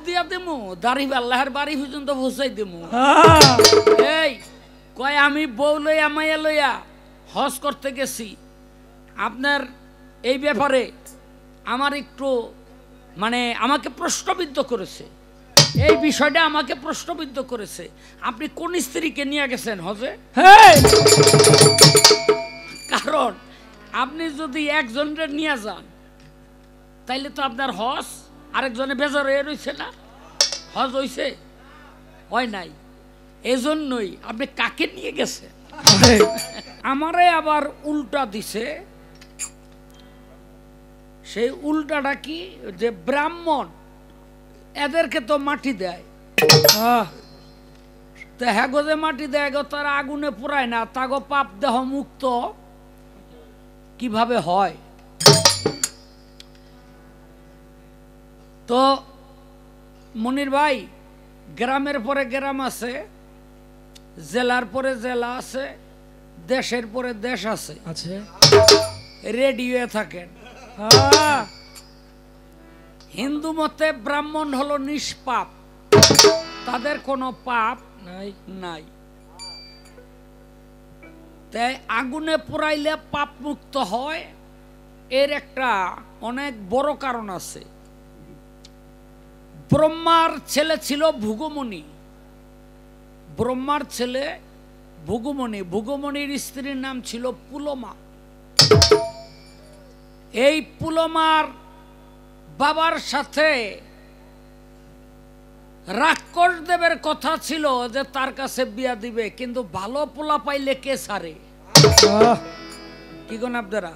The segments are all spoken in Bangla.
দিয়া দেবো, দাড়ি আল্লাহর বাড়ি পর্যন্ত পৌঁছাই দেবো। এই কয় আমি বউ লইয়া মাইয়া লইয়া হজ করতে গেছি, আপনার এই ব্যাপারে আমার একটু মানে আমাকে প্রশ্নবিদ্ধ করেছে, এই বিষয়টা আমাকে প্রশ্নবিদ্ধ করেছে। আপনি কোন স্ত্রীকে নিয়ে গেছেন হজে? কারণ আপনি যদি একজনকে নিয়ে যান তাইলে তো আপনার হজ আরেকজনে বেজার হয়ে রয়েছে না, হজ হইছে হয় নাই, এজন্যই আপনি কাকে নিয়ে গেছেন? আমারে আবার উল্টা দিছে। সেই উল্টাটা কি, যে ব্রাহ্মণ এদেরকে তো মাটি দেয়, তো হ্যাগো যে মাটি দেয় গো তারা আগুনে পোড়ায় না, তাগো পাপ দেহ মুক্ত কিভাবে হয়? তো মনির ভাই, গ্রামের পরে গ্রাম আছে, জেলার পরে জেলা আছে, দেশের পরে দেশ আছে, রেডি হয়ে থাকেন। হিন্দু মতে ব্রাহ্মণ হলো নিষ্পাপ, তাদের কোনো পাপ নাই। তাই আগুনে পোড়াইলে পাপ মুক্ত হয়, এর একটা অনেক বড় কারণ আছে। ব্রহ্মার ছেলে ছিল ভুগমণি, ব্রহ্মার ছেলে ভুগমণি, ভুগমণির স্ত্রীর নাম ছিল পুলমা। এই পুলমার বাবার সাথে রাক্ষস দেবের কথা ছিল যে তার কাছে বিয়া দিবে, কিন্তু ভালো পোলা পাইলে কে সারে? কি কোন আপনারা?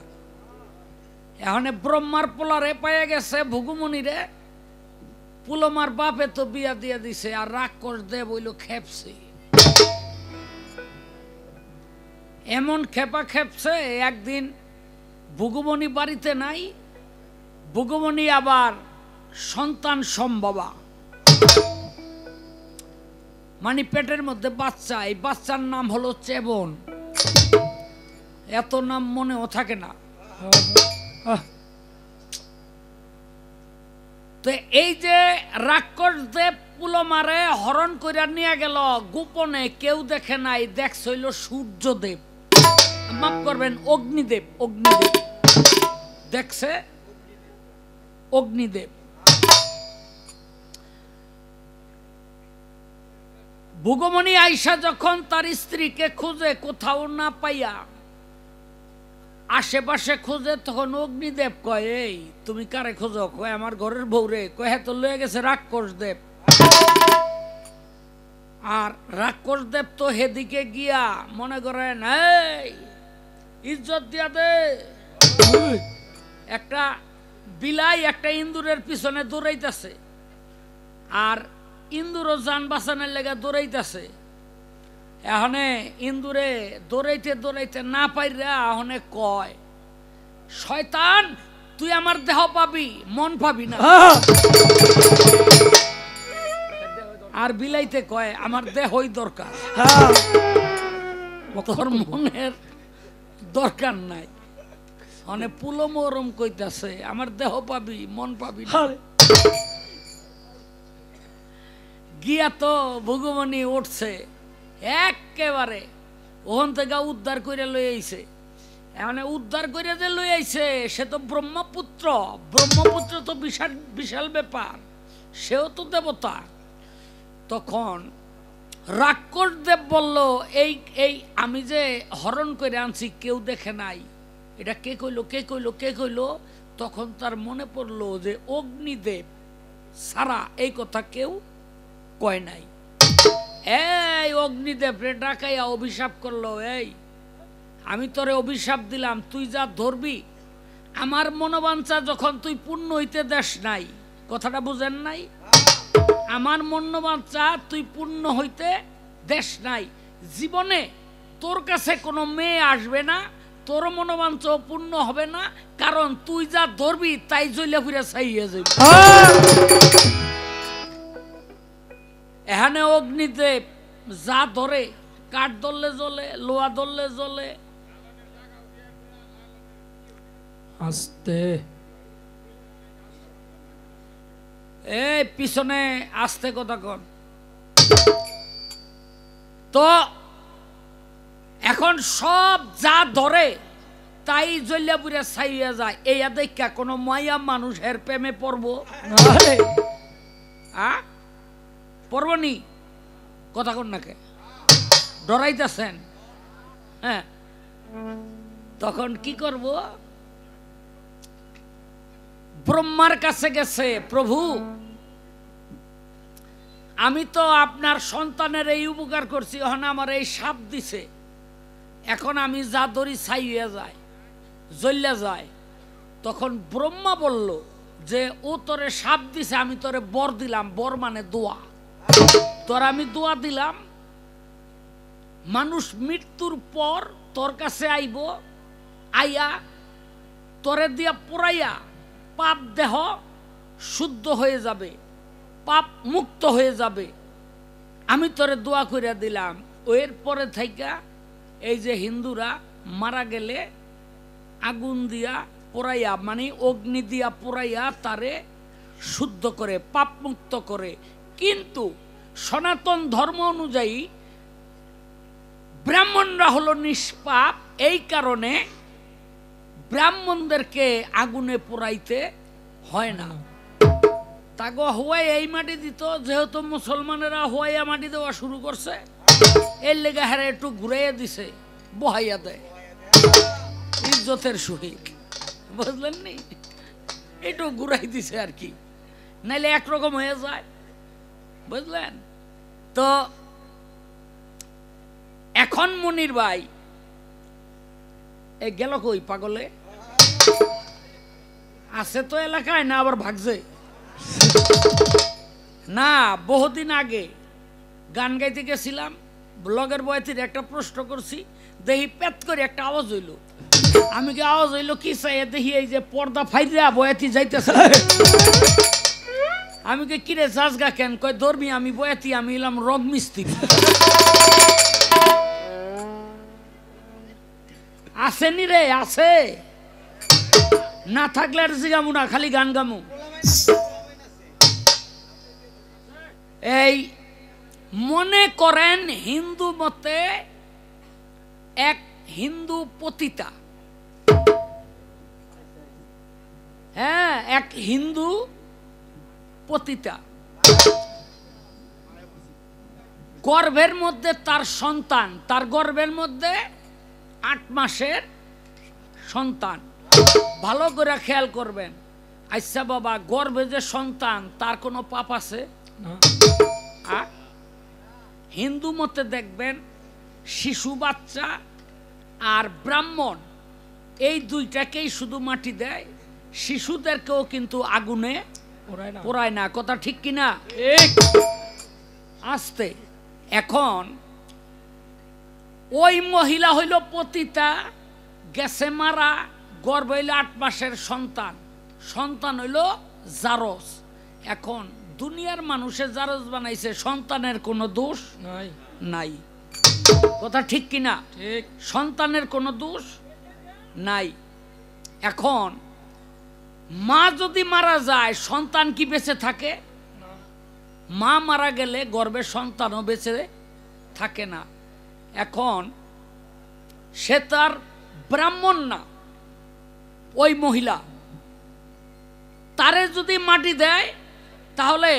এখন ব্রহ্মার পোলারে পাইয়া গেছে ভুগুমণিরে, পুলমার বাপে তো বিয়া দিয়া দিছে, আর রাক্ষস দেব হইল খেপছে। এমন খেপা খেপছে, একদিন ভুগুমণি বাড়িতে নাই, ভুগুমণি আবার সন্তান সম্ভবা, মানে পেটের মধ্যে বাচ্চা, এই বাচ্চার নাম হলো চেবন। এত নাম মনেও থাকে না। তো এই যে রাক্ষস দেব পুলমারে হরণ কইরা নিয়ে গেল গোপনে, কেউ দেখে নাই, দেখছিল সূর্যদেব, মাফ করবেন অগ্নিদেব, অগ্নিদেব দেখছে, অগ্নিদেব। ভুগমণি আইসা যখন তার স্ত্রীকে খুঁজে কোথাও না পাইয়া আশেপাশে খুঁজে, তখন অগ্নিদেব কয়, এই তুমি কারে খোঁজো? কয় আমার ঘরের বউরে। কয় হ্যাঁ, তো লয়ে গেছে রাক্ষস দেব। আর রাক্ষস দেব তো হেদিকে গিয়া মনে করেন এই ইজ্জত দিয়া দে, একটা বিলাই একটা ইন্দুরের পিছনে দৌড়াইতেছে, আর ইন্দুরও যান বাঁচানোর লেগে দৌড়াইতেছে। এখানে ইন্দুরে দৌড়াইতে দৌড়াইতে না পাইরা এখানে কয়, শয়তান তুই আমার দেহ পাবি, মন পাবি না। আর বিলাইতে কয় আমার দেহই দরকার, তোর মনের দরকার নাই। মানে পুলমরম কইতাছে আমার দেহ পাবি, মন পাবি না। গিয়া তো ভুগুমণি উঠছে একেবারে, ওখান থেকে উদ্ধার করে লই আইছে। এখন উদ্ধার করে যে লই আইছে সে তো ব্রহ্মপুত্র, ব্রহ্মপুত্র তো বিশাল বিশাল ব্যাপার, সেও তো দেবতা। তখন রাক্ষস দেব বলল, এই এই আমি যে হরণ করে আনছি কেউ দেখে নাই, এটা কে কইলো, কে কইলো, কে কইলো? তখন তার মনে পড়লো যে অগ্নিদেব সারা এই কথা কেউ কয় নাই। এই অগ্নিদেব রে ডাকাইয়া অভিশাপ করলো, এই আমি তোরে অভিশাপ দিলাম, তুই যা ধরবি, আমার মনোবাঞ্ছা যখন তুই পূর্ণ হইতে দেশ নাই, কথাটা বুঝেন নাই? আমার মনোবাঞ্ছা তুই পূর্ণ হইতে দেশ নাই, জীবনে তোর কাছে কোনো মেয়ে আসবে না, তোর মনোবাঞ্ছাও পূর্ণ হবে না, কারণ তুই যা ধরবি তাই জ্বলে ফিরে ছাইয়ে যাবি। এখানে অগ্নিদেব যা ধরে, কাঠ ধরলে জ্বলে, লোহা ধরলে জ্বলে। আস্তে এই পিছনে আসতে কথা কন। তো এখন সব যা ধরে তাই জ্বলিয়া পুড়িয়া ছাইয়া যায়। এই দেখা কোনো মায়া মানুষের প্রেমে পড়বো? পড়বনি? কথা কন নাকে ডরাইতেছেন? হ্যাঁ, তখন কি করব? ব্রহ্মার কাছে গেছে, প্রভু আমি তো আপনার সন্তানের এই উপকার করছি, এখন আমার এই সাপ দিছে, এখন আমি যা ধরি ছাই হয়ে যায়, জ্বলিয়া যায়। তখন ব্রহ্মা বলল যে ও তোরে সাপ দিছে, আমি তোরে বর দিলাম। বর মানে দোয়া। তোর আমি দোয়া দিলাম, মানুষ মৃত্যুর পর তোর কাছে আইব, আইয়া তোরে দিয়া পোড়াইয়া পাপ দেহ শুদ্ধ হয়ে যাবে, পাপ মুক্ত হয়ে যাবে। আমি তোরে দোয়া কইরা দিলাম। এর পরে থাইকা এই যে হিন্দুরা মারা গেলে আগুন দিয়া পোড়াইয়া, মানে অগ্নি দিয়া পোড়াইয়া তারে শুদ্ধ করে, পাপ মুক্ত করে। কিন্তু সনাতন ধর্ম অনুযায়ী ব্রাহ্মণরা হলো নিষ্পাপ, এই কারণে ব্রাহ্মণদেরকে আগুনে পোড়াইতে হয় না। তাগো হওয়াই এই মাটি দিত, যেহেতু মুসলমানেরা হওয়াইয়া মাটি দেওয়া শুরু করছে, এর লেগে হারে একটু ঘুরাইয়া দিছে, বহাইয়া দেয় ইজ্জতের সহিত, বুঝলেন নি? একটু ঘুরাই দিছে আর কি, নাইলে একরকম হয়ে যায়, বুঝলেন? তো এখন মনির ভাই এ গেল কই? পাগলে আছে তো এলাকায়, না আবার ভাগছে? না, বহুদিন আগে গান গাইতে গেছিলাম, ব্লগের বয়তির একটা প্রশ্ন করছি, দেখি পেট করে একটা আওয়াজ হইল। আমি কি আওয়াজ হইল কি চাই দেখি এই যে পর্দা ফাইরা বয়াতি যাইতেছে। আমি কি কিরে জাজগা কেন? কয় ধর্মী আমি বয়াতি, আমি এলাম রং মিস্ত্রি। আসেনি রে? আছে, না থাকলে আর জিগামু না, খালি গান গামু। এই মনে করেন হিন্দু মতে এক হিন্দু পতিতা, হ্যাঁ, এক হিন্দু পতিতা, গর্ভের মধ্যে তার সন্তান, তার গর্ভের মধ্যে 8 মাসের সন্তান। ভালো করে খেয়াল করবেন। আচ্ছা বাবা, গর্ভে যে সন্তান, তার কোনো পাপ আছে? হিন্দু মতে দেখবেন শিশু বাচ্চা আর ব্রাহ্মণ এই দুইটাকেই শুধু মাটি দেয়, শিশুদেরকেও কিন্তু আগুনে পোড়ায় না। কথা ঠিক কিনা? আসতে এখন ওই মহিলা হইল পতিতা, গেছে মারা, গর্ভ হইল 8 মাসের সন্তান, সন্তান হইল জারজ। এখন দুনিয়ার মানুষের জারজ বানাইছে, সন্তানের কোনো দোষ নাই। কথা ঠিক কিনা? ঠিক। সন্তানের কোনো দোষ নাই। এখন মা যদি মারা যায়, সন্তান কি বেঁচে থাকে? মা মারা গেলে গর্ভের সন্তানও বেঁচে থাকে না। এখন সে তার ব্রাহ্মণ না, ওই মহিলা, তারে যদি মাটি দেয় তাহলে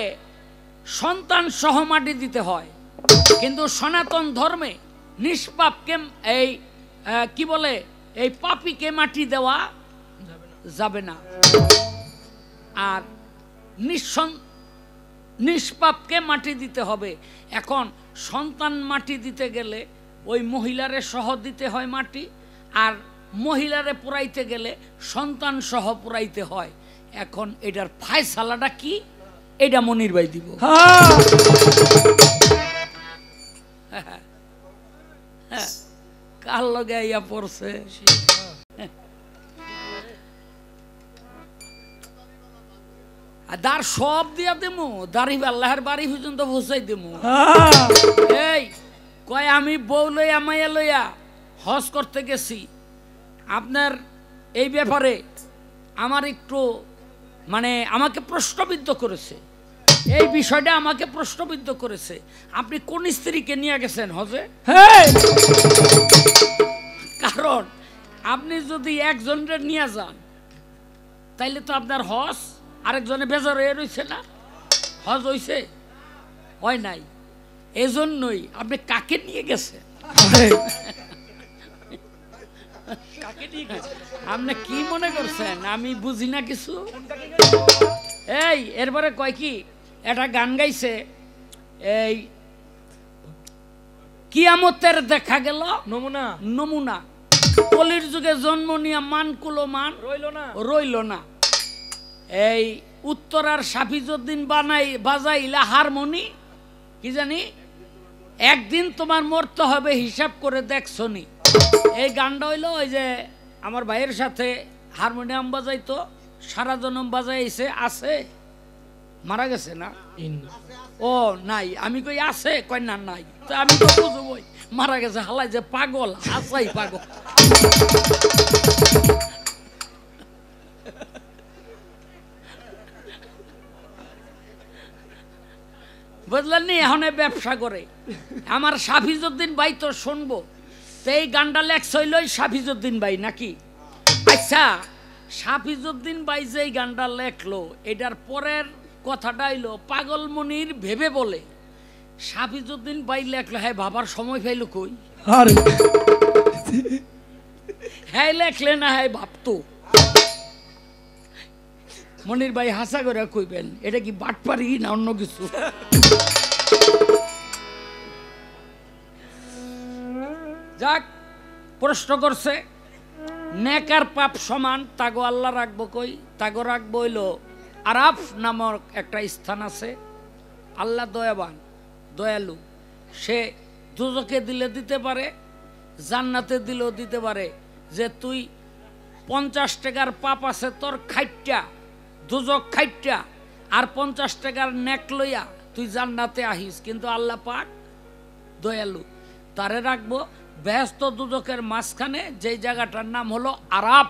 সন্তান সহ মাটি দিতে হয়। কিন্তু সনাতন ধর্মে নিষ্পাপকে, এই কি বলে, এই পাপীকে মাটি দেওয়া যাবে না, আর নিষ্পাপকে মাটি দিতে হবে। এখন সন্তান মাটি দিতে গেলে ওই মহিলারে সহ দিতে হয় মাটি, আর মহিলারে পোড়াইতে গেলে সন্তান সহ পোড়াইতে হয়। এখন এটার ফায়সালাটা কি, এটা মনির ভাই দিব। কার লগে আইয়া পড়ছে? দার সব দিয়া দেমু, দাড়ি আল্লাহর বাড়ি পর্যন্ত পৌঁছাই দেমু। এই কয় আমি বউ লইয়া মাইয়া লইয়া হজ করতে গেছি, আপনার এই ব্যাপারে আমার একটু মানে আমাকে প্রশ্নবিদ্ধ করেছে। এই বিষয়টা আমাকে প্রশ্নবিদ্ধ করেছে। আপনি কোন স্ত্রীকে নিয়ে গেছেন হজে? কারণ আপনি যদি একজনের নিয়ে যান তাইলে তো আপনার হজ আরেকজনে বেজার হয়ে রয়েছে না? হজ হইছে? হয় নাই। এজন্যই আপনি কাকে নিয়ে গেছেন? আপনি কি মনে করছেন আমি বুঝি না কিছু? এই এরপরে কয় কি একটা গান গাইছে, এই কিয়ামতের দেখা গেল নমুনা নমুনা, কলির যুগে জন্ম নিয়া মান কুলো মান রইল না। এই উত্তরার শাফিজউদ্দিন বাজাইলা হারমোনি, কি জানি একদিন তোমার মরতে হবে হিসাব করে দেখছনি। এই গানটা হইলো ওই যে আমার ভাইয়ের সাথে হারমোনিয়াম বাজাইতো, সারা জনম বাজাইছে, আছে মারা গেছে না? ও নাই, আমি কই আছে, কয় না নাই, তো আমি তো বুঝবই মারা গেছে। হালাই যে পাগল, আসাই পাগল। বুঝলেন নি? এখন ব্যবসা করে আমার শাফিজউদ্দিন ভাই তো শুনবো, তো এই গানটা লেখছ হইল শাফিজউদ্দিন ভাই নাকি? আচ্ছা, শাফিজউদ্দিন ভাই যে এই গানটা লেখলো এটার পরের কথাটা হইলো পাগলমনির ভেবে বলে শাফিজউদ্দিন ভাই লেখলো, হ্যাঁ ভাবার সময় পাইলো কই? হ্যাঁ লেখলে না, হ্যাঁ ভাবতো। মনির ভাই হাসা করে কইবেন এটা কি বাটপারি না অন্য কিছু? যাক, প্রশ্ন করছে নেকার পাপ সমান, তাগো আল্লাহ রাখবো কই? তাগো রাখবো হইলো আরাফ নামক একটা স্থান আছে। আল্লাহ দয়াবান, দয়ালু, সে দুজকে দিলে দিতে পারে, জান্নাতে দিলেও দিতে পারে। যে তুই 50 টাকার পাপ আছে তোর খাইটা, দুজক খাইটা, আর 50 টাকার নেক লইয়া তুই জান্নাতে আহিস, কিন্তু আল্লাহ পাক দয়ালু, তারে রাখবো বেহেশত দুজকের মাঝখানে, যেই জায়গাটার নাম হলো আরাফ।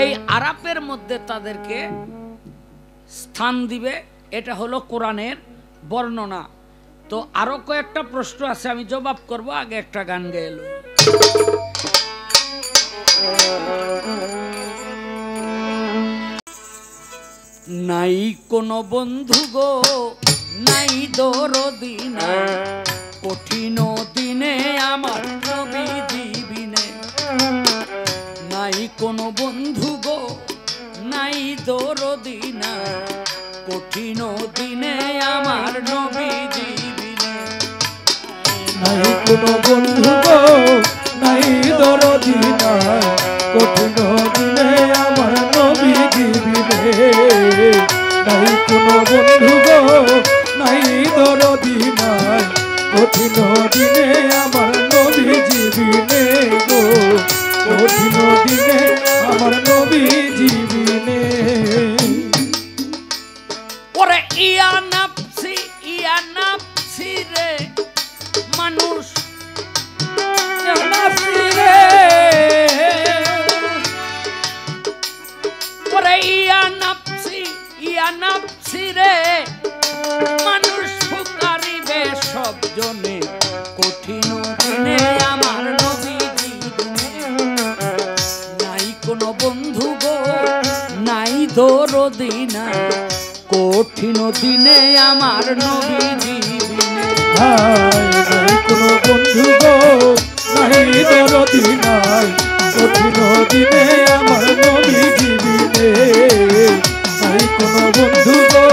এই আরাফের মধ্যে তাদেরকে স্থান দিবে, এটা হলো কোরআনের বর্ণনা। তো আরো কয়েকটা প্রশ্ন আছে, আমি জবাব করব, আগে একটা গান গেয়ে লই। নাই কোনো বন্ধু গো, নাই দরদি নাই, কঠিন দিনে আমার নবী দিবিনে। নাই কোনো বন্ধু গো, নাই দরদি নাই, কঠিন দিনে আমার নবী দিবিনে। নাই কোনো বন্ধু গো, নাই দরদি নাই, কঠিন দিনে আমার নবী দিবিনে। নাই কোনো বন্ধু গো, নাই দরদি নাই, কঠিন দিনে আমার নবী জীবিনে গো, কঠিন দিনে আমার নবী জীবিনে। ওরে ইয়া নাফসি রে মানুষ, নাফসি রে, ওরে ইয়া নাফসি রে মানুষ ফুকারিবে সব জনে, কঠিন দিনে আমার নবী দিবিনে। নাই কোনো বন্ধু গো, নাই দরদি নাই, কঠিন দিনে আমার নবী দিবিনে। নাই কোনো বন্ধু গো, নাই দরদি নাই, কঠিন দিনে আমার নবী জীবিনে। নাই কোনো বন্ধু গো,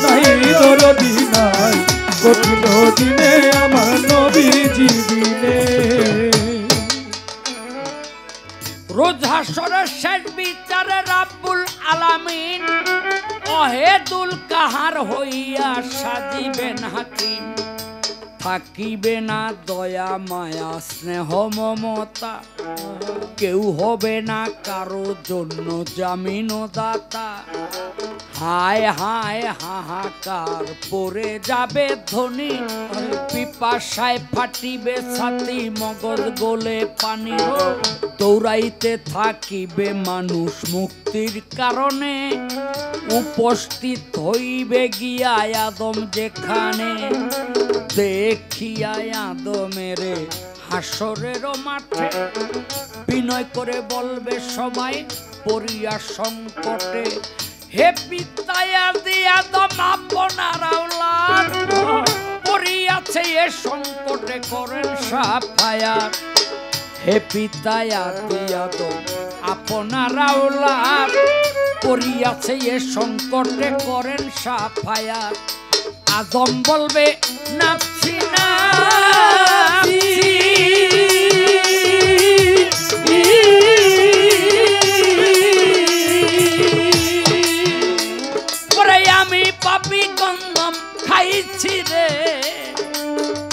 নাই দরদি নাই, কঠিন দিনে আমার নবী জীবিনে। রোজ হাসরের শেষ বিচারে রাব্বুল আলামিন অহেদুল কাহার হইয়া সাজিবেন হাকিম। থাকিবে না দয়া মায়া স্নেহ মমতা, কেউ হবে না কারো জন্য জামিন দাতা। হায় হায় হাহাকার পড়ে যাবে ধ্বনি, পিপাসায় ফাটিবে ছাতি, মগজ গলে পানি, দৌড়াইতে থাকিবে মানুষ মুক্তির কারণে। উপস্থিত হইবে গিয়া আদম যেখানে, দেখিয়া আদমের হাসরের মাঠে, বিনয় করে বলবে সবাই পড়িয়া সংকটে, হে পিতায়া দিয়া আদম আপনার আওলাদ পড়িয়াছে এ সংকটে করেন সাফায়াত। হে পিতায়া দিয়া আদম আপনার আওলাদ পড়িয়াছে এ সংকটে করেন সাফায়াত। আদম বলবে নাফসি নাফসি, পরে আমি পাপী গন্ধম খাইছি রে।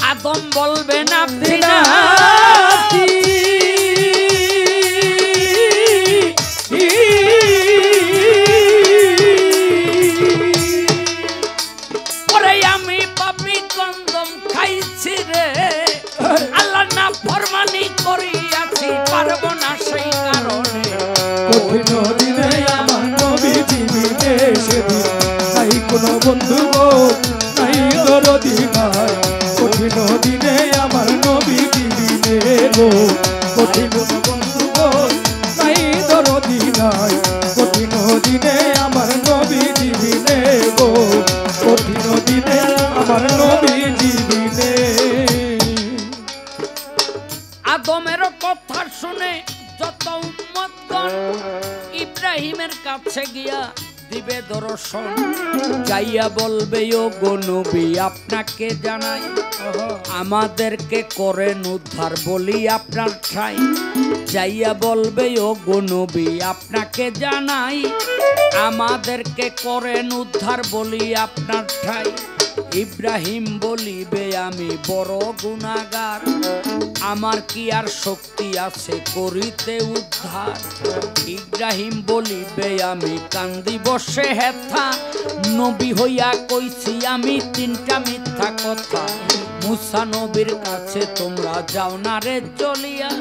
আদম বলবে নাফসি নাফসি, পরে আমি পাপী গন্ধম খাইছি রে। আল্লাহ না ফরমানি করিয়াছি পারব না সেই কারণে। কঠিন দিনে আমার নবী জীবিতে সেদিন নাই কোনো বন্ধু গো, নাই দরদি নাই। কঠিন দিনে আমার নবী জীবিতে গো, কঠিন বন্ধু গো, নাই দরদি নাই। কঠিন দিনে আমার নবী জীবিতে গো, কঠিন দিনে আমার নবী জীবিতে। আদমের কথা শুনে যত উম্মতগণ ইব্রাহিমের কাছে গিয়া দিবে দর্শন, যাইয়া বলবে ও গো নবী আপনাকে জানাই, আমাদেরকে করেন উদ্ধার বলি আপনার ঠাই। যাইয়া বলবে ও গো নবী আপনাকে জানাই, আমাদেরকে করেন উদ্ধার বলি আপনার ঠাই। ইব্রাহিম বলিবে আমি বড় গুনাহগার, আমার কি আর শক্তি আছে করিতে উদ্ধার। ইব্রাহিম বলিবে আমি কান্দি বসে হেথা, নবী হইয়া কইছি আমি তিনটা মিথ্যা কথা। মুসা নবীর কাছে তোমরা যাও না রে চলিয়া,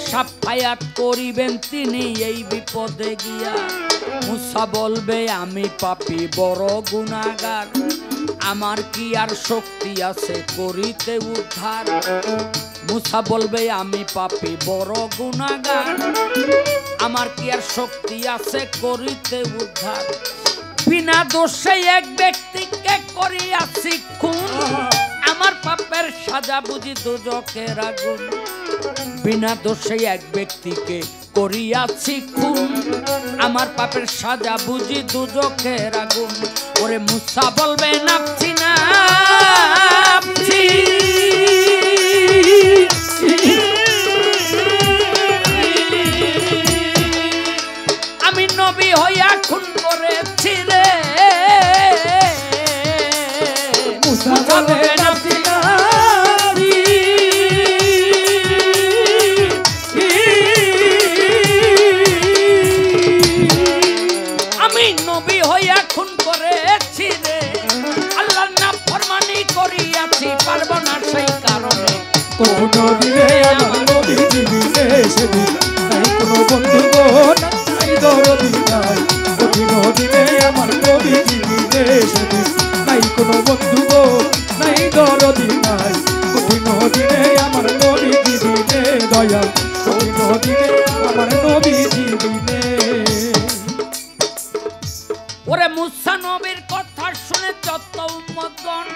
সাফায়াত করিবেন তিনি এই বিপদে গিয়া। মুসা বলবে আমি পাপী বড় গুনাহগার, আমার কি আর শক্তি আছে করিতে উদ্ধার। মুসা বলবে আমি পাপী বড় গুনাহগার, আমার কি আর শক্তি আছে করিতে উদ্ধার। বিনা দোষে এক ব্যক্তিকে করিয়াছি খুন, আমার পাপের সাজা বুঝি দোজখের আগুন। বিনা দোষে এক ব্যক্তিকে করিয়াছি খুন, আমার পাপের সাজা বুঝি দোজখের আগুন। ওরে মুসা বলবে নাফসি নাফসি, আমি নবী হইয়া খুন করেছি রে। মুসা বলবে নাফসি নাফসি, আমি নবী হইয়া খুন করেছি রে। আল্লাহ না ফরমানি করিয়াছি পারব না সেই কারণে। কোন দিনে আমার নবী জীবিতে সেদিন নাই কোনো বন্ধু গো, নাই দরদি নাই। কঠিন দিনে আমার নবী জীবিতে সেদিন নাই কোনো বন্ধু গো, নাই দরদি নাই। কঠিন দিনে আমার নবী জীবিতে দয়াল, কঠিন দিনে আমার নবী জীবিতে। ওরে মুসা নবীর কথা শুনে যত উম্মতগণ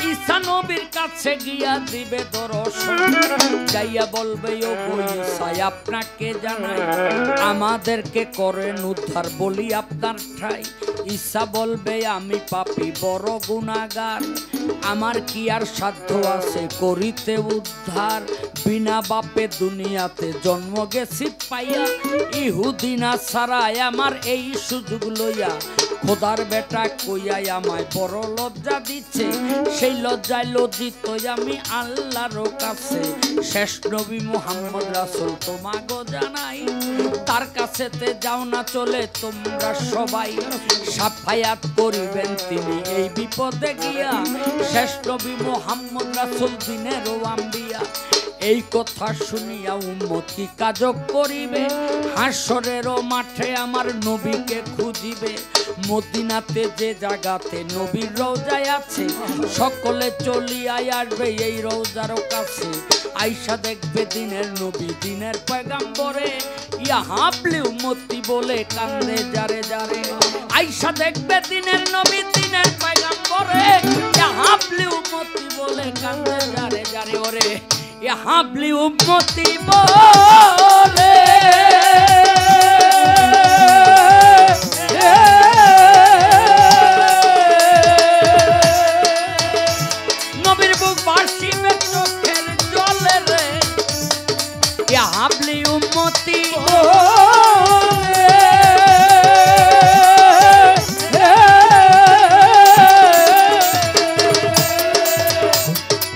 ঈসা নবীর কাছে গিয়া দিবে দর্শন, যাইয়া বলবে ও গো ঈসা আপনাকে জানাই, আমাদেরকে করেন উদ্ধার বলি আপনার ঠাই। ঈসা বলবে আমি পাপী বড় গুনাহগার, আমার কি আর সাধ্য আছে করিতে উদ্ধার। বিনা বাপে দুনিয়াতে জন্ম গেছি পাইয়া, ইহুদি নাসারায় আমার এই সুযোগ লইয়া। খোদার বেটা কইয়াই আমায় বড় লজ্জা দিচ্ছে, সেই লজ্জায় লজ্জিত আমি আল্লাহর কাছে। শেষ নবী মুহাম্মদ রাসূল তোমাগো জানাই, তার কাছেতে যাও না চলে তোমরা সবাই। সাফায়াত করিবেন তিনি এই বিপদে গিয়া, শেষ নবী মুহাম্মদ রাসূল দিনেরও আম্বিয়া। এই কথা শুনিয়া উম্মত কি কাজ করিবে হাসরেরও মাঠে আমার নবীকে খুঁজিবে মদিনাতে যে জায়গাতে নবীর রওজায় আছে সকলে চলিয়াই আসবে এই রওজার কাছে আইসা দেখবে দিনের নবী দিনের পয়গাম্বরে ইয়া হাবলি উম্মতি বলে কান্দে যারে যারে আইসা দেখবে দিনের নবী দিনের পয়গাম্বরে ইয়া হাবলি উম্মতি বলে কান্দে যারে যারে ওরে ইয়া হাবলি উম্মতি বলে নবীর বুক ভাসিবে চোখের জলে রে ইয়া হাবলি উম্মতি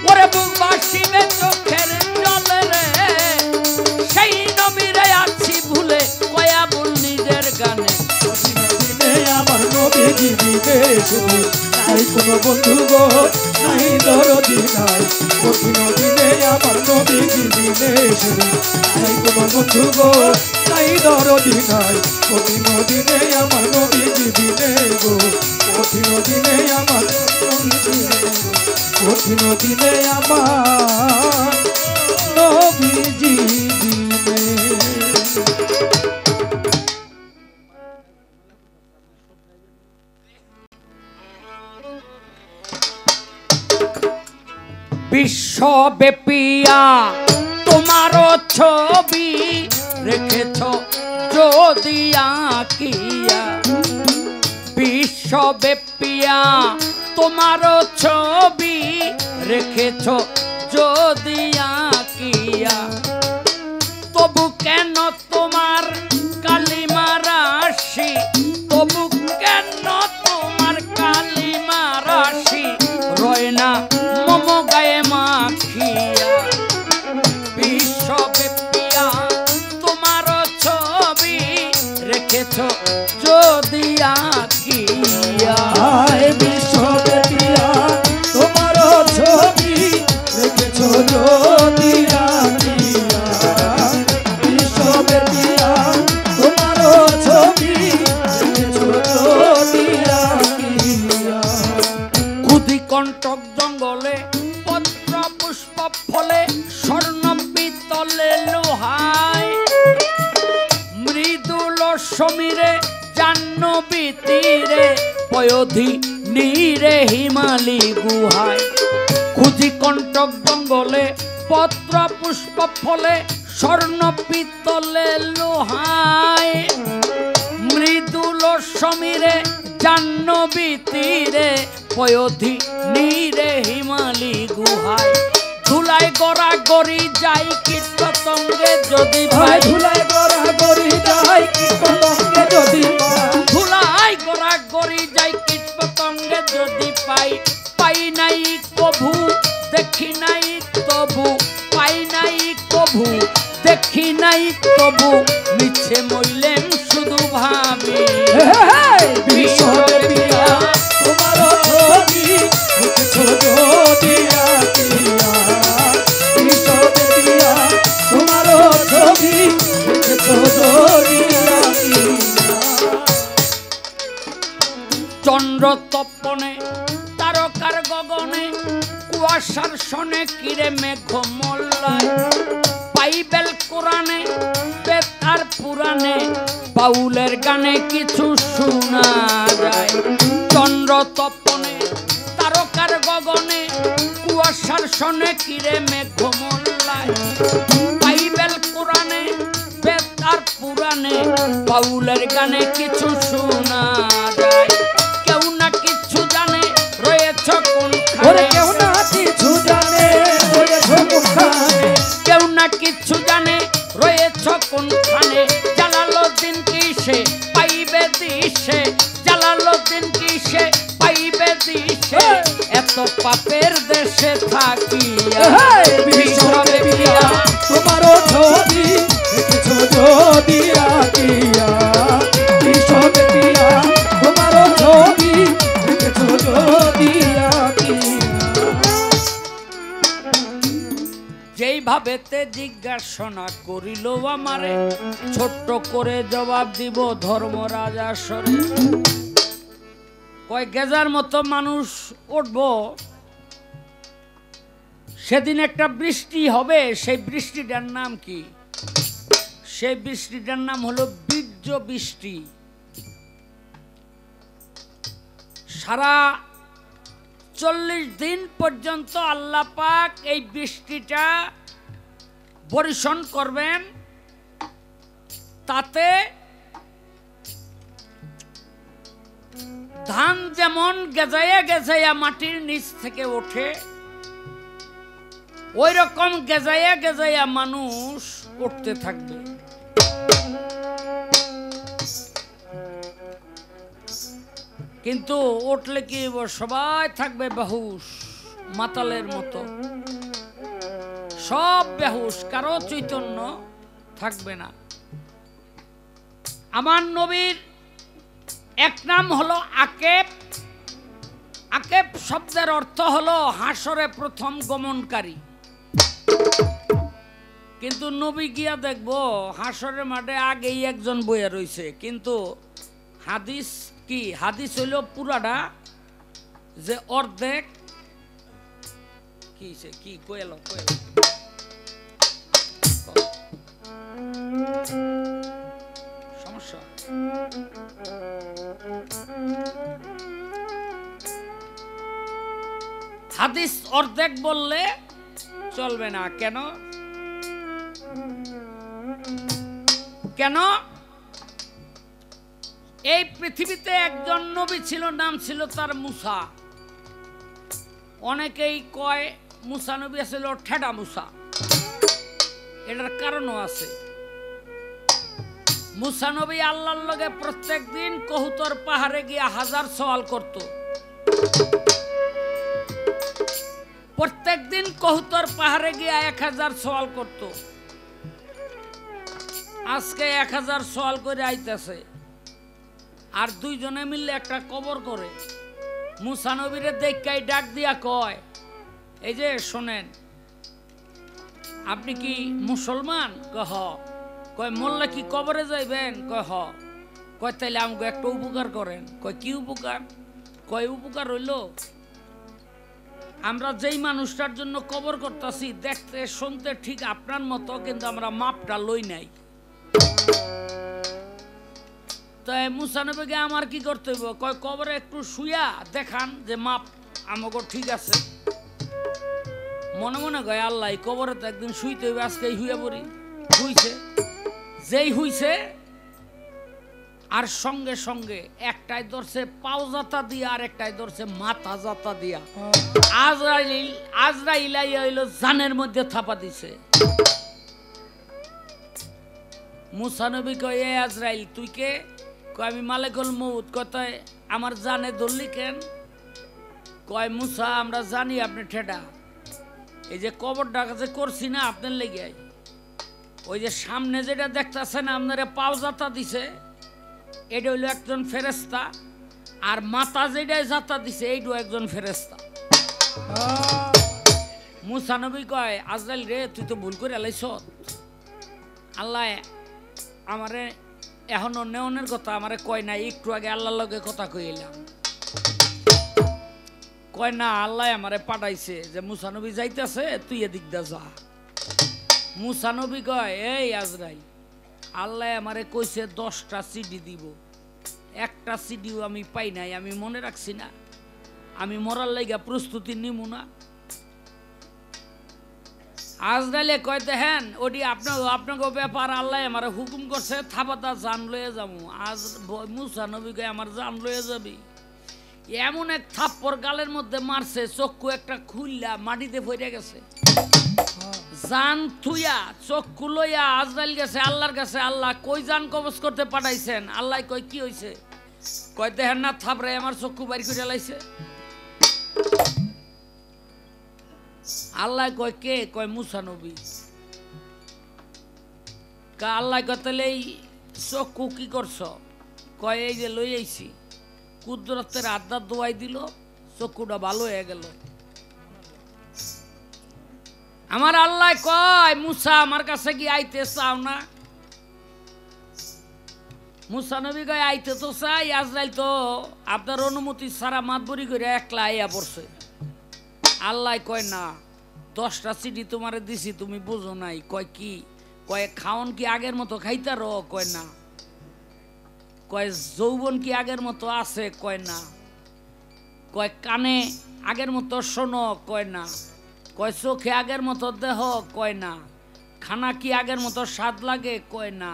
ওরে বুক ভাসিবে চোখের জলে রে সেই নবীরে আছি ভুলে কয়া বল নিজের গানে আমার নবী বিদেশে নাই কোনো বন্ধু গো নাই দরদি নাই কঠিন দিনে আমার নবী বিদেশে নাই কোনো বন্ধু গো নাই দরদি নাই কঠিন দিনে আমার নবী বিদেশে গো কঠিন দিনে আমার কঠিন দিনে আমার নবী দিনে বিশ্বব্যাপিয়া তোমারও ছবি রেখেছ যদি আঁকিয়া বিশ্বব্যাপিয়া তোমারও ছবি রেখেছ যদি আঁকিয়া তবু কেন তোমার কালিমা রাশি তবু কেন তোমার কালিমা রাশি রয় না মম গায়ে মাখিয়া বিশ্বব্যাপিয়া তোমার ছবি রেখেছ যদি আঁকিয়া বিশ্বব্যাপিয়া তোমার ছবি রেখেছ যদি আঁকিয়া বিশ্বব্যাপিয়া তোমার ছবি রেখেছ যদি আঁকিয়া ক্ষুধি কণ্টক জঙ্গলে পত্র পুষ্প ফলে স্বর্ণ পিতলে লোহায় মৃদুল সমীরে জাহ্নবী তীরে পয়োধি নীরে হিমালি গুহায় ক্ষুধি কণ্টক জঙ্গলে পত্র পুষ্প ফলে স্বর্ণ পিতলে লোহায় মৃদুল সমীরে জাহ্নবী তীরে পয়োধি নীরে হিমালি গুহায় ধুলাই গড়া গড়ি যাই কীট পতঙ্গে যদি ভাই ধুলাই গড়া গড়ি যাই কীট পতঙ্গে যদি ধুলাই গড়া গড়ি যাই কীট পতঙ্গে যদি পাই পাই নাই কভু দেখি নাই তবু পাই নাই কভু দেখি নাই তবু মিছে মইলেম শুধু ভাবি বিশ্বব্যাপিয়া তোমার ছবি রেখেছ যদি আঁকিয়া বিশ্বব্যাপিয়া তোমার ছবি রেখেছ যদি আঁকিয়া চন্দ্র তপনে তারকার গগনে কুয়াশার সনে কিরে মেঘ মোল্লায় বাইবেল কোরআনে বেতার পুরাণে বাউলের গানে কিছু শোনা যায় চন্দ্র তপনে তারকার গগনে কুয়াশার সনে কিরে মেঘ মোল্লায় বাইবেল কোরআনে বেতার পুরাণে বাউলের গানে কিছু শোনা যায় কেউ না কিছু জানে রয়েছ কোনখানে কেউ না কিছু জানে রয়েছ কোনখানে কেউ না কিছু জানে রয়েছ কোনখানে জালালউদ্দিন কিসে পাইবে দিশে জালালউদ্দিন কিসে পাইবে দিশে এত পাপের দেশে থাকিয়া বিশ্বব্যাপিয়া তোমার ছবি রেখেছ যদি আঁকিয়া বিশ্বব্যাপিয়া তোমার ছবি রেখেছ যদি আঁকিয়া যেই এইভাবেতে জিজ্ঞাসা করিল আমারে, ছোট্ট করে জবাব দিব ধর্মরাজ আসরে। কয় গেজার মতো মানুষ উঠব, সেদিন একটা বৃষ্টি হবে, সেই বৃষ্টিটার নাম কি? সেই বৃষ্টিটার নাম হলো বীর্য বৃষ্টি। সারা 40 দিন পর্যন্ত আল্লাহ পাক এই বৃষ্টিটা বর্ষণ করবেন। তাতে ধান যেমন গেজাইয়া গেজাইয়া মাটির নিচ থেকে ওঠে, ওই রকম গেজাইয়া গেজাইয়া মানুষ উঠতে থাকবে। কিন্তু উঠলে কি সবাই থাকবে বেহুশ, মাতালের মতো, সব বেহুশ, কারো চৈতন্য থাকবে না। আমার নবীর এক নাম হলো আকেব। আকেব শব্দের অর্থ হলো হাসরে প্রথম গমনকারী। কিন্তু নবী গিয়া দেখবো হাসরের মাঠে আগেই একজন বইয়া রইছে, কিন্তু হাদিস কি? হাদিস হইল পুরাটা, যে অর্ধেক কি কইল সমস্যা। হাদিস অর্ধেক বললে চলবে না। কেন? কেন? এই পৃথিবীতে একজন নবী ছিল, নাম ছিল তার মুসা। অনেকেই কয় মুসা নবী ছিল ঠেডা মুসা। এটার কারণও আছে। মুসা নবী আল্লাহর লগে প্রত্যেক দিন কহুতর পাহাড়ে গিয়া 1000 সওয়াল করত। প্রত্যেক দিন কহুতর পাহাড়ে গিয়া 1000 সওয়াল করত। আজকে 1000 সওয়াল করে আইতেছে, আর দুইজনে মিললে একটা কবর করে। মুসা নবীরে দেখাই ডাক দিয়া কয়, এই যে শোনেন, আপনি কি মুসলমান? কহ। কয় মরলে কি কবরে যাইবেন? কয় হ। কয় তাইলে আমাকে একটা উপকার করেন। কয় কি উপকার? কয় উপকার হইল, আমরা যেই মানুষটার জন্য কবর করতেছি দেখতে শুনতে ঠিক আপনার মতো, কিন্তু আমরা মাপটা লই নাই। তাই মুসা নবীকে আমার কি করতে হইব? কয় কবরে একটু শুয়া দেখান যে মাপ আমাকে ঠিক আছে। মনে মনে কয় আল্লাহ কবরে তো একদিন শুইতে হইবে, আজকে শুয়ে পড়ি। শুইছে, যেই হইছে আর সঙ্গে সঙ্গে একটাই ধরছে পাও জাতা দিয়া, আর একটাই ধরছে মাথা জাতা দিয়া। আজরাইল হইলো জানের মধ্যে থাপা দিছে। মুসা নবী কয়, এ আজরাইল তুই কে? কয় আমি মালিকুল মউত। কয় আমার জানে ধরলি কেন? কয় মুসা আমরা জানি আপনি ঠেডা, এই যে কবরটা কাছে করছি না আপনার লেগে, ওই যে সামনে যেটা দেখতেছেন আপনারা পাও জাতা দিছে, এটা হইলো একজন ফেরেস্তা, আর মাথা যেটা জাতা দিছে এইটাও একজন ফেরেস্তা। মুসা নবী কয়, আজরাইল রে তুই তো ভুল করে এলাইছ। আল্লাহ আমারে এখনো নেওনের কথা আমারে কয় না, একটু আগে আল্লাহর লগে কথা কইলাম। কয় না, আল্লাহ আমারে পাঠাইছে যে মুসা নবী যাইতেছে, তুই এদিক দা যা। মুসা নবী কয়, এই আজরাইল, আল্লাহ আমারে কইছে 10টা সিডি দিব, একটা সিডিও আমি পাই নাই, আমি মনে রাখছি না, আমি মরার লাইগা প্রস্তুতি নিব না। আজরাইলে কয় দেখেন ওটি আপনাকে ব্যাপার, আল্লাহ আমার হুকুম করছে থাপাতা জান লয়ে যাবো। আজ মুসা নবী কয় আমার জান লয়ে যাবি। এমন এক থাপ্পড় গালের মধ্যে মারছে, চক্ষু একটা খুললা মাটিতে পড়ে গেছে। জান থুইয়া চক্ষু লইয়া আজরাইল গেছে আল্লাহর কাছে, আল্লাহ কই জান কবজ করতে পাঠাইছেন? আল্লাহ কয় কি হইছে? কয় দেখেন না থাপড়াই আমার চক্ষু বাইর করে লাইছে। আল্লাহ কয় কে? কয় মুসা নবী। আল্লাহ কয় তাহলে এই চক্ষু কি করছ? কয় এই যে লই আইছি। কুদরতের আড্ডা দোয়াই দিল, চক্ষুটা ভালো হয়ে গেল। আমার আল্লাহ কয় মুসা আমার কাছে কি আইতে চাও না? মুসা নবী কয় আইতে তো চাই, আজরাইল তো আপনার অনুমতি ছাড়া মাতবরি করে একলা আইয়া পড়ছে। আল্লাহ কয় না, 10টা চিঠি তোমারে দিছি তুমি বুঝো নাই। কয় কি? কয় খাওন কি আগের মতো খাইতার? কয় না। কয় যৌবন কি আগের মতো আছে? কয় না। কয় কানে আগের মতো শোনো? কয় না। কয় চোখে আগের মতো দেহ? কয় না। খানা কি আগের মতো স্বাদ লাগে? কয় না।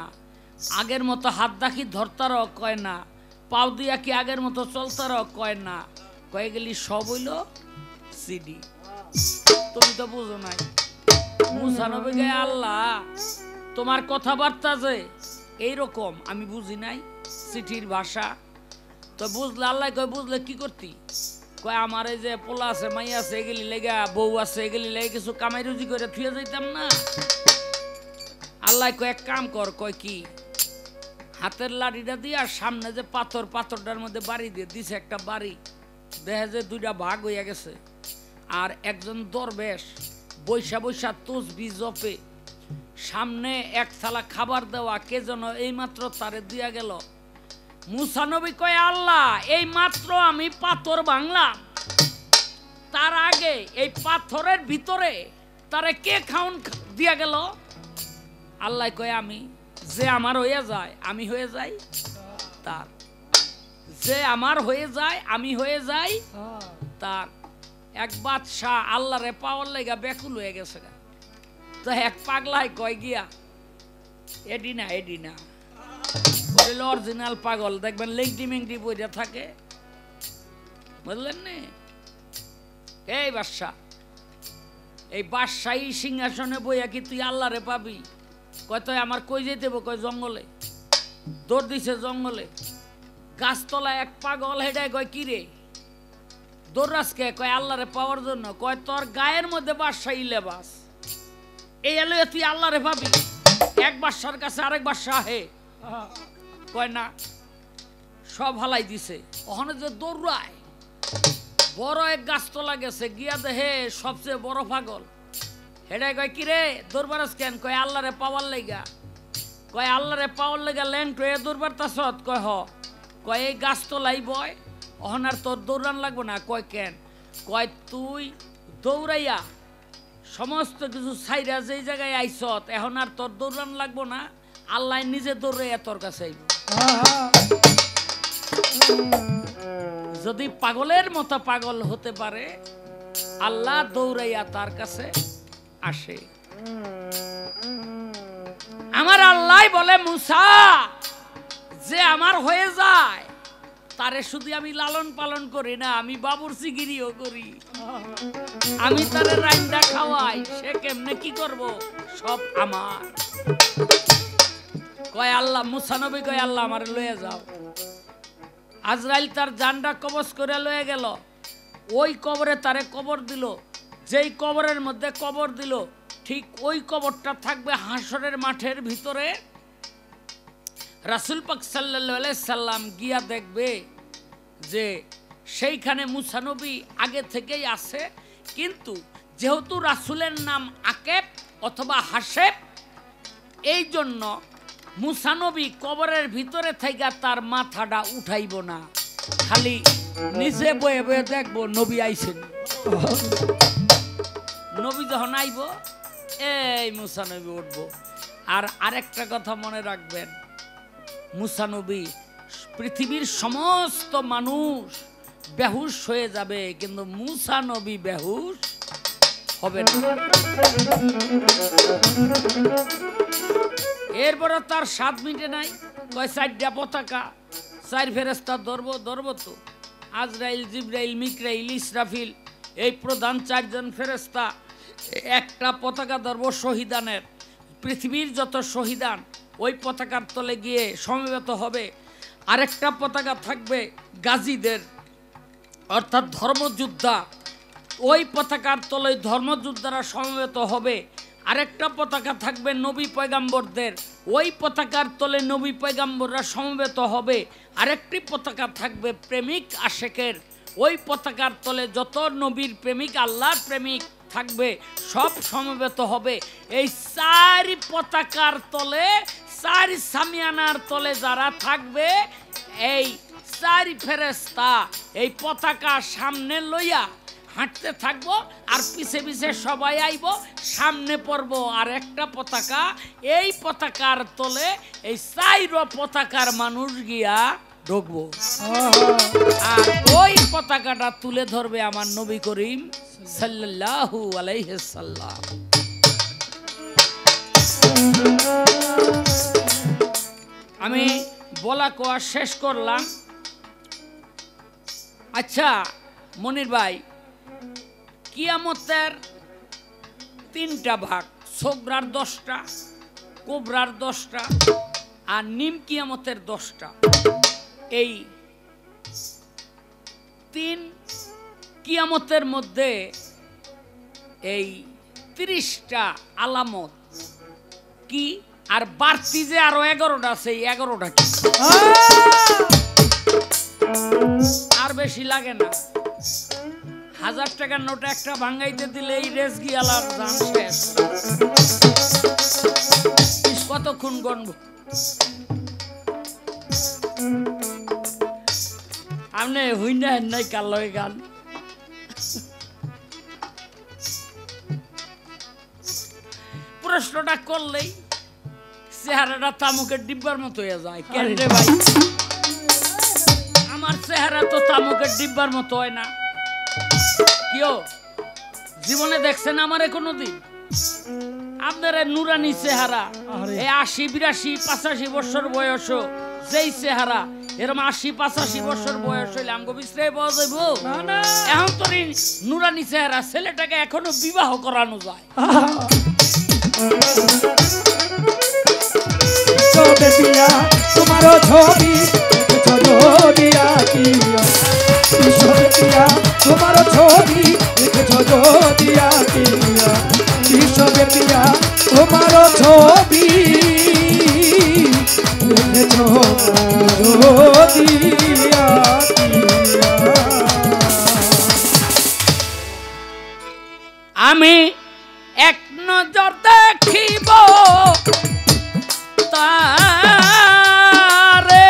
আগের মতো হাত দাখি ধরতার? কয় না। পাও দিয়া কি আগের মতো চলতার? কয় না। কয়ে গেলি সব হইল সিডি, তুমি তো বুঝো নাই। মুসা নবী গে আল্লাহ তোমার কথাবার্তা যে এইরকম আমি বুঝি নাই, চিঠির ভাষা তো বুঝলে। আল্লাহ কয় বুঝলে কি করতি? কয় আমার এই যে পোলা আছে, মাই আছে, এগুলি লেগা বউ আছে, এগুলি লেগে কিছু কামাই রুজি করে থুয়ে যাইতাম না। আল্লাহ কয় এক কাম কর। কয় কি? হাতের লাঠিটা দিয়ে আর সামনে যে পাথরটার মধ্যে বাড়ি দিয়ে দিছে একটা বাড়ি, দেখে যে 2টা ভাগ হইয়া গেছে। আর একজন দরবেশ বৈশা বৈশা তসবিহ জপে, সামনে এক থালা খাবার দেওয়া, কে যেন এইমাত্র তারে দিয়া গেল। মুসা নবী কয় আল্লাহ এই মাত্র আমি পাথর ভাঙলাম, তার আগে এই পাথরের ভিতরে তারে কে খাউন দিয়া গেল? আল্লাহ কয় আমি। যে আমার হয়ে যায় আমি হয়ে যাই তার, যে আমার হয়ে যায় আমি হয়ে যাই তার। এক বাদশাহ আল্লাহরে পাওয়ার লেগা ব্যাকুল হয়ে গেছে। তো এক পাগলাই কয় গিয়া এডি না অরিজিনাল পাগল, দেখবেন লেংটি মেংটি বইটা থাকে, বুঝলেন না? এই বাদশাহ, এই বাদশাহী সিংহাসনে বইয়া কি তুই আল্লাহরে পাবি? কয় তো আমার কই যেতে হবে? কয় জঙ্গলে। দৌড় দিছে জঙ্গলে, গাছতলায় এক পাগল হেডায় কয় কি রে দৌড়াসকে? কয় আল্লাহরে পাওয়ার জন্য। কয় তোর গায়ের মধ্যে বাদশাহী লেবাস, এই এলো তুই আল্লাহরে পাবি? এক বাদশার কাছে আরেক বাদশাহ হে কয় না, সব হালাই দিছে। ওখানে যে দৌড়ায় বড় এক গাছতলা গেছে, গিয়া দেহে সবচেয়ে বড় পাগল হেডাই কয় কি রে দৌড়বারস কেন? কয় আল্লাহরে পাওয়ার লেগা। কয় আল্লাহরে পাওয়ার লেগা ল্যাংটো এ দৌড়বার তাসত? কয় হ। কয় এই গাছতলাই বয়, অহন আর তোর দৌড়ান লাগবো না। কয় কেন? কয় তুই দৌড়াইয়া সমস্ত কিছু ছাইরা যেই জায়গায় আইছত, এখন আর তোর দৌড়ান লাগবো না, আল্লাহ নিজে দৌড়াইয়া তোর কাছে আইব। যদি পাগলের মতো পাগল হতে পারে, আল্লাহ দৌড়াইয়া তার কাছে আসে। আমার আল্লাহ বলে মুসা যে আমার হয়ে যায় তারে শুধু আমি লালন পালন করি না, আমি বাবুরচিগিরিও করি। আমি তারে রাইন্দা খাওয়াই, সে কেমনে কি করব সব আমার। কয় আল্লাহ, মুসা নবী কয় আল্লাহ আমার লয়ে যাও। আজরাইল তার জানটা কবজ করে লয়ে গেল। ওই কবরে তারে কবর দিল, যেই কবরের মধ্যে কবর দিল ঠিক ওই কবরটা থাকবে হাসরের মাঠের ভিতরে। রাসূল পাক সাল্লাল্লাহু আলাইহি সাল্লাম গিয়া দেখবে যে সেইখানে মুসা নবী আগে থেকেই আছে, কিন্তু যেহেতু রাসূলের নাম আকেব অথবা হাসেব, এই জন্য মুসা নবী কবরের ভিতরে থেকে তার মাথাটা উঠাইব না, খালি নিচে বয়ে বয়ে দেখবো নবী আইছেন। নবী যখন আইব এই মুসা নবী উঠবো। আর আরেকটা কথা মনে রাখবেন, মুসা নবী, পৃথিবীর সমস্ত মানুষ বেহুশ হয়ে যাবে, কিন্তু মুসা নবী বেহুশ হবে না। এরপরে তার 7 মিনিটে নাই, কয় 4টা পতাকা, 4 ফেরেশতা ধরবো তো। আজরাইল, জিবরাইল, মিকরাইল, ইসরাফিল, এই প্রধান 4 জন ফেরেশতা একটা পতাকা ধরবো শহীদানের। পৃথিবীর যত শহীদান ওই পতাকার তলে গিয়ে সমবেত হবে। আরেকটা পতাকা থাকবে গাজীদের, অর্থাৎ ধর্মযোদ্ধা, ওই পতাকার তলে ধর্মযোদ্ধারা সমবেত হবে। আরেকটা পতাকা থাকবে নবী পয়গাম্বরদের, ওই পতাকার তলে নবী পয়গাম্বররা সমবেত হবে। আরেকটি পতাকা থাকবে প্রেমিক আশেকের, ওই পতাকার তলে যত নবীর প্রেমিক আল্লাহর প্রেমিক থাকবে সব সমবেত হবে। এই চারি পতাকার তলে, চারি সামিয়ানার তলে যারা থাকবে, এই চারি ফেরেশতা এই পতাকা সামনে লইয়া হাঁটতে থাকবো, আর পিছে পিছে সবাই আইব, সামনে পড়ব আর একটা পতাকা। এই পতাকার তলে এই চাইর পতাকার মানুষ গিয়া ঢুকবো, আর ওই পতাকাটা তুলে ধরবে আমার নবী করিম সাল্লাল্লাহু আলাইহি সাল্লাম। আমি বলা কোয়া শেষ করলাম। আচ্ছা মনির ভাই, কিয়ামতের তিনটা ভাগ, সোগরার 10টা, কোবরার 10টা, আর নিম কিয়ামতের 10টা। এই তিন কিয়ামতের মধ্যে এই 30টা আলামত কি, আর বাড়তি যে আরো 11টা আছে, এই 11টা কি? আর বেশি লাগে না, 1000 টাকার নোট একটা ভাঙাইতে দিলে এই রেস গিয়ালার দাম শেষ। কতক্ষণ গণব? আপনি হইনা হেন নাই কাল লয় গান। প্রশ্নটা করলেই চেহারাটা তামুকের ডিব্বার মতো হয়ে যায়। কেন রে ভাই? আমার চেহারা তো তামুকের ডিব্বার মতো হয় না। কিও জীবনে দেখছেন আমারে কোনোদিন? আপনার নুরানি চেহারা, এই 80, 82, 85 বছর বয়স যেই চেহারা, এরকম 80, 85 বছর বয়স হইলে আমাকে বিশ্রায় পাওয়া যাইব? এখন তোর নুরানি চেহারা, ছেলেটাকে এখনো বিবাহ করানো যায়। তোমারও ছবি তোমারও ছবি দেখেছো দিয়া বিশ্বব্যাপিয়া, তোমারও ছবি দেখেছো দিয়া। আমি এক নজর দেখিব তারে,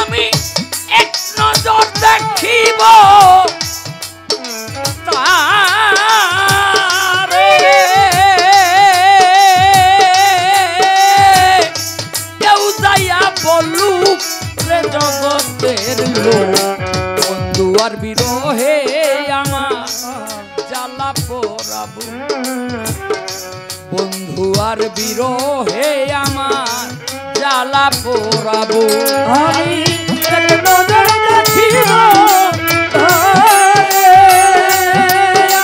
আমি এক নজর দেখিব বন্ধুয়ার বিরহে আমার জ্বালা পোড়াবো, বন্ধুয়ার বিরহে আমার জ্বালা পোড়াবো। আমি এক নজর দেখিব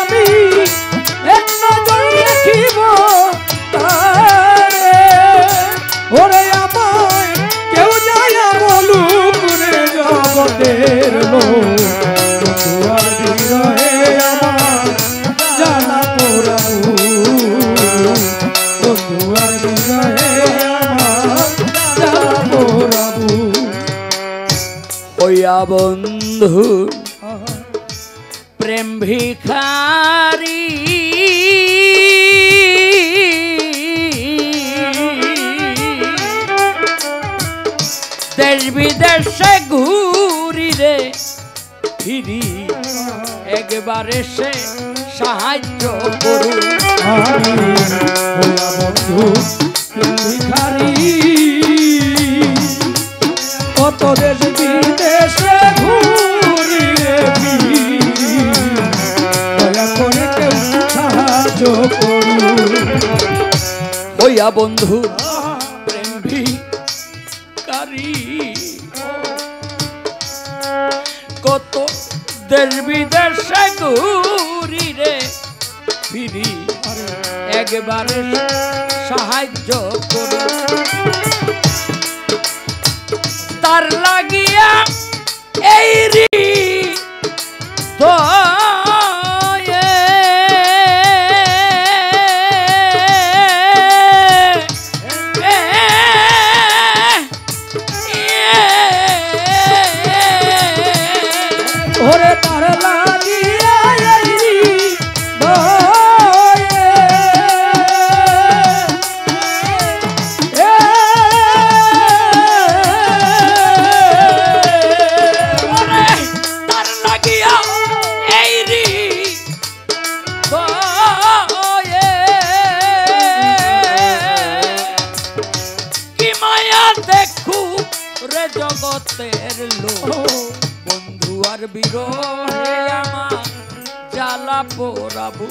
আমি এক নজর দেখিব ওরে আমায় কেউ যায় বলুক রে জগতের লোক, বন্ধুয়ার বিরহে আমার জ্বালা পোড়াবো, বন্ধুয়ার বিরহে আমার জ্বালা পোড়াবো। ওয়া বন্ধু প্রেম ভিখারি, দেশ বিদেশে ঘুরি রে ফিরি, একবার এসে সাহায্য করু। আমি ওয়া বন্ধু প্রেম ভিখারি, কত দেশ বিদেশে ঘুরি রে ফিরি, দয়া করে কেউ সাহায্য করুন। ওয়া বন্ধু প্রেম ভিখারি, কত দেশ বিদেশে ঘুরি রে ফিরি একবারে সাহায্য করি তার লাগিয়া এই রি তো জগতের লোক বন্ধু আর বিরহে আমার জ্বালা পোড়াবো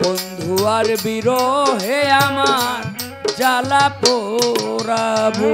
বন্ধু আর বিরহে আমার জ্বালা পোড়াবো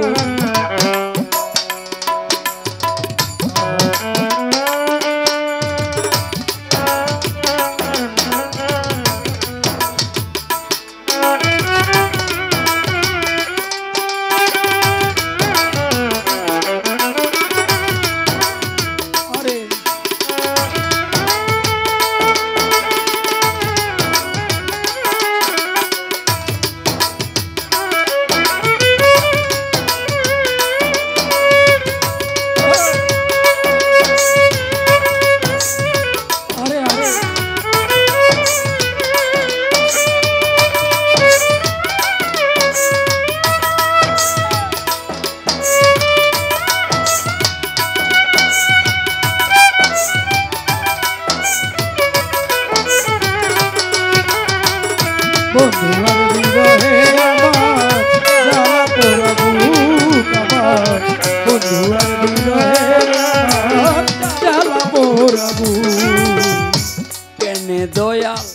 কেনে দয়াল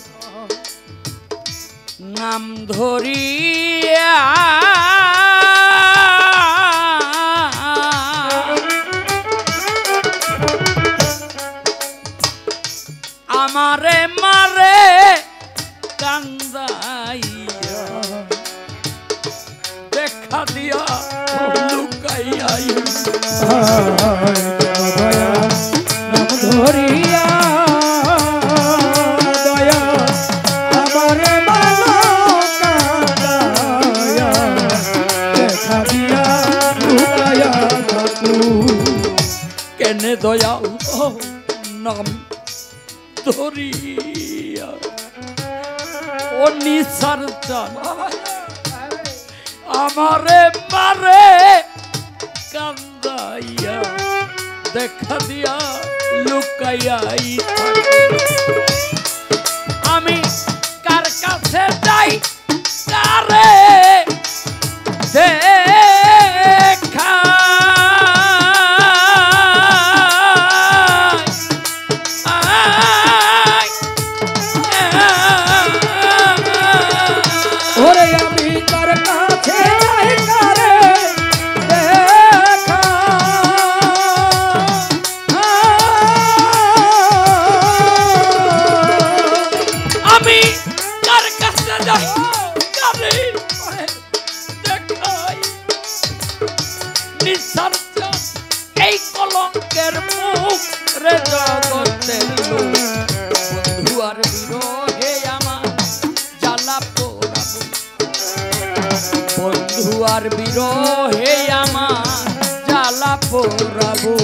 নাম ধরিয়া আমারে মারে কান্দাইয়া দেখা দিয়া লুকাইয়া নাম ধরিয়া দয়া আমারে মানো কান্দায়া দেখা দিয়া লুকাইয়া থাকু কেনে দয়াল নাম ধরিয়া ও নিসার আমারে মারে কান্দাইয়া দেখা দিয়া লুকাইয়াই আমি কার কাছে যাই কারে দেখা ওরে আমি কার কাছে যাই কারে দেখা আমি কার কাছে যাই কারে দেখাই নিঃস্বার্থ এই কলঙ্কের মুখ রে জগতের লোক বন্ধু আর বিরহে আমার জ্বালা পোড়াবো বন্ধু আর বিরহে আমার জ্বালা পোড়াবো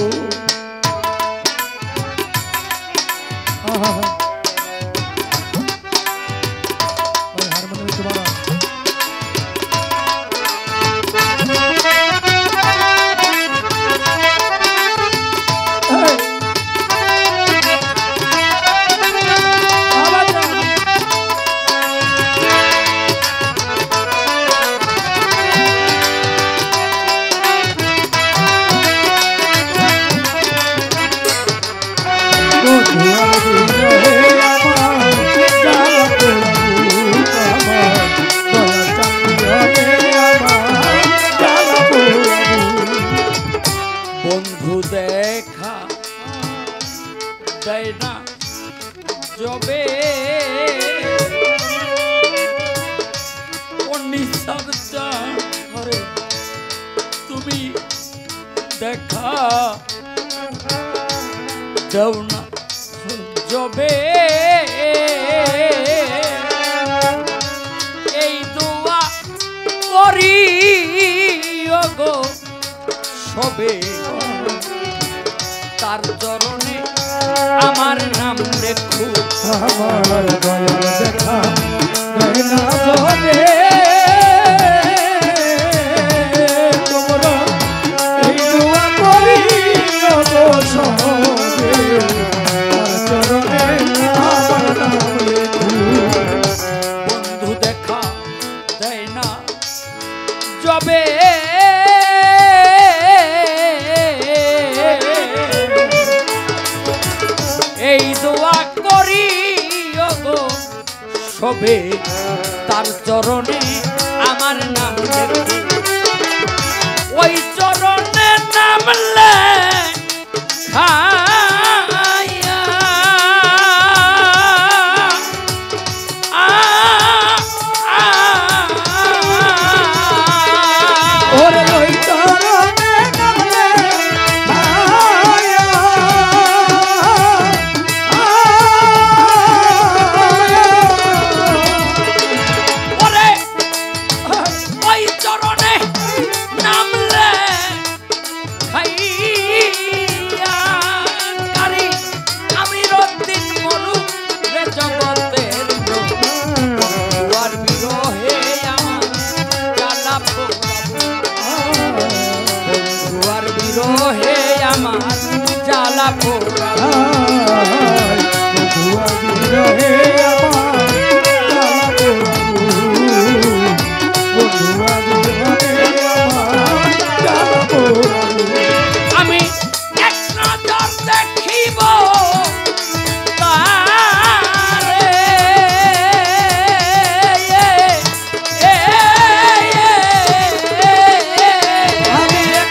দেও না জবে এই দোয়া করি গো সবে তার চরণে আমার নাম লেখো আমার দয়াল দেখা দেয় না জলে তোমরা এই দোয়া করি গো সবে তার চরণে আমার নাম লেখো। বন্ধু দেখা দেয় না জবে এই দোয়া করি গো সবে তার চরণে আমার নাম লেখো ওই চরণে নামলে খায়া ওরে ওই চরণে নামলে ওরে ওই চরণে নামলে খাইয়া কারি আমি রতিন মরু রে জগতের দুয়ার বিরহে আমার জ্বালা পোড়াবো দুয়ার বিরহে আমার জ্বালা পোড়াবো ধুয়া বিরহে আমার জ্বালা পোড়াবো ধুয়া বিরহে আমার জ্বালা পোড়াবো। আমি এক নজর দেখিব তারে আমি এক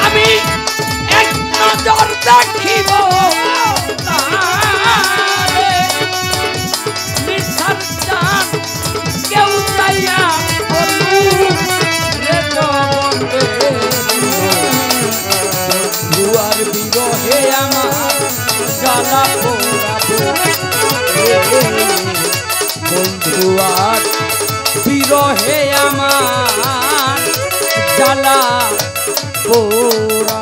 আমি এক নজর দেখিব তারে মিশার চান কেউ চাইয়া বলুক রে জগতের দুয়ার বিরহে আমার জ্বালা পোড়াবো বন্ধু আর বিরহে আমার জ্বালা পোড়া